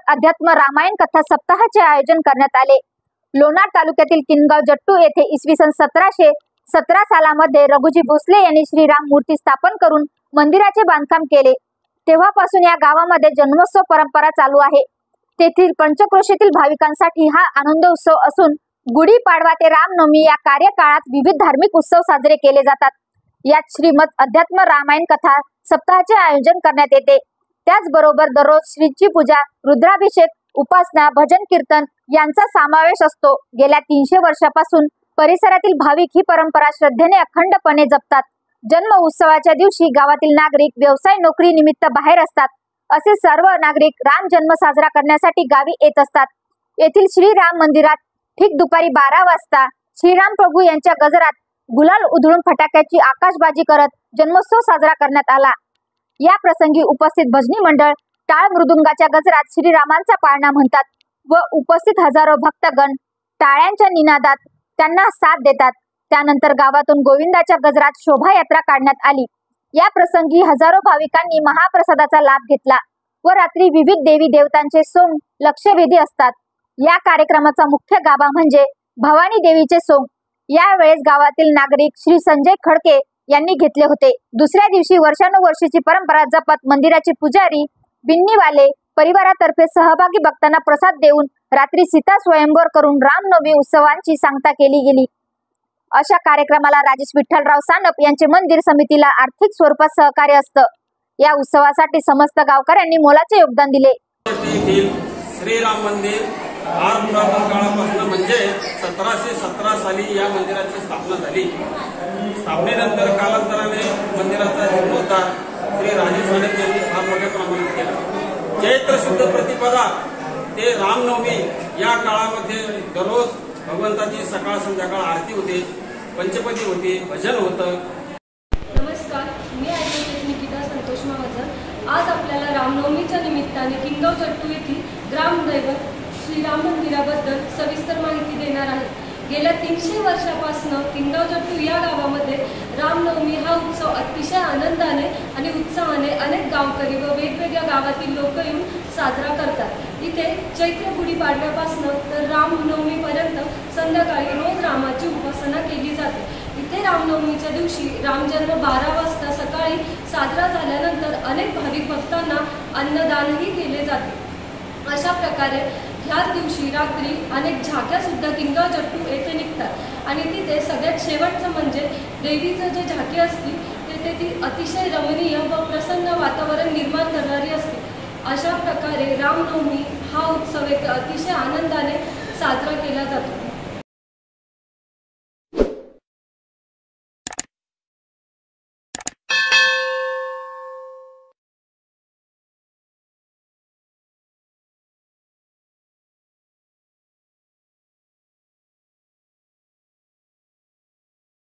अध्यात्म रामायण कथा सप्ताहाचे आयोजन करण्यात आले। लोणार तालुक्यातील किनगाव जट्टू येथे इसवी सन 1717 सालामध्ये रघुजी भोसले यांनी श्रीराम मूर्ती स्थापन करून मंदिराचे बांधकाम केले। तेव्हापासून या गावामध्ये जन्मोत्सव परंपरा चालू आहे। तेथील पंचक्रोशीतील भाविकांसाठी हा आनंद उत्सव असून गुढीपाडवा ते रामनवमी या कार्यकाळात विविध धार्मिक उत्सव साजरे केले जातात। यात श्रीमद अध्यात्म रामायण कथा सप्ताहाचे आयोजन करण्यात येते। त्याचबरोबर दररोज श्रीची पूजा, रुद्राभिषेक, उपासना, भजन कीर्तन यांचा समावेश असतो। गेल्या 300 वर्षापासून परिसरातील भाविक ही परंपरा श्रद्धेने अखंडपणे जपतात। जन्म उत्सवाच्या दिवशी गावातील नागरिक व्यवसाय नोकरी निमित्त बाहेर असतात। असे सर्व नागरिक राम जन्म साजरा करण्यासाठी गावी येत असतात। येथील श्रीराम मंदिरात ठीक दुपारी 12 वाजता श्रीराम प्रभू यांच्या गजरात गुलाल उधळून फटाक्याची आकाशबाजी करत जन्मोत्सव साजरा करण्यात आला। या प्रसंगी उपस्थित भजनी मंडळ टाळ मृदुंगाच्या गजरात श्रीरामांचा पाळणा म्हणतात व उपस्थित हजारो भक्तगण टाळ्यांच्या निनादात त्यांना साथ देतात। त्यानंतर गावातून गोविंदाच्या गजरात शोभायात्रा काढण्यात आली। या प्रसंगी हजारो भाविकांनी महाप्रसादाचा लाभ घेतला व रात्री विविध देवी देवतांचे सोंग लक्षवेधी असतात। या कार्यक्रमाचा मुख्य गाभा म्हणजे भवानी देवीचे सोंग। यावेळेस गावातील नागरिक श्री संजय खडके यांनी घेतले होते। दुसऱ्या दिवशी वर्षानुवर्षीची परंपरा जपत मंदिराचे पुजारी बिन्नीवाले परिवारातर्फे सहभागी भक्तांना प्रसाद देऊन रात्री सीता स्वयंवर करून रामनवमी उत्सवांची सांगता केली गेली। अशा कार्यक्रमाला राजेश विठ्ठलराव सानप यांचे मंदिर समितीला आर्थिक स्वरूपात सहकार्य असतं। या उत्सवासाठी समस्त गावकऱ्यांनी मोलाचे योगदान दिले। श्रीराम मंदिर फार पुरातन काळापासून म्हणजे 1717 साली या मंदिराची स्थापना झाली। स्थापनेनंतर कालांतराने मंदिराचा जीर्णोद्धार श्री राजेश सानप यांनी फार मोठ्या प्रमाणात केला। चैत्र शुद्ध प्रतिपदा ते रामनवमी या काळामध्ये दररोज भगवंताची सकाळ संध्याकाळ आरती होते, पंचपदी होती, भजन होतं। नमस्कार, मी ॲडव्होकेट निकिता संतोष महाजन। आज आपल्याला रामनवमीच्या निमित्ताने किनगाव जट्टू येथील ग्रामदैवत श्रीराम मंदिराबद्दल सविस्तर माहिती देणार आहे। गेल्या 300 वर्षापासून किनगाव जट्टू या गावामध्ये रामनवमी हा उत्सव अतिशय आनंदाने आणि उत्साहाने अनेक गावकरी व वेगवेगळ्या गावातील लोक येऊन साजरा करतात। इथे चैत्र गुढीपाडव्यापासून तर रामनवमीपर्यंत संध्याकाळी रोज रामाची उपासना केली जाते। इथे रामनवमीच्या दिवशी रामजन्म 12 वाजता सकाळी साजरा झाल्यानंतर अनेक भाविक भक्तांना अन्नदानही केले जाते। अशा प्रकारे ह्याच दिवशी रात्री अनेक झाक्या सुद्धा किनगाव जट्टू येथे निघतात आणि तिथे सगळ्यात शेवटचं म्हणजे देवीचं जे झाकी असते तेथे ती अतिशय रमणीय व प्रसन्न वातावरण निर्माण करणारी असते। अशा प्रकारे रामनवमी हा उत्सव एक अतिशय आनंदाने साजरा केला जातो।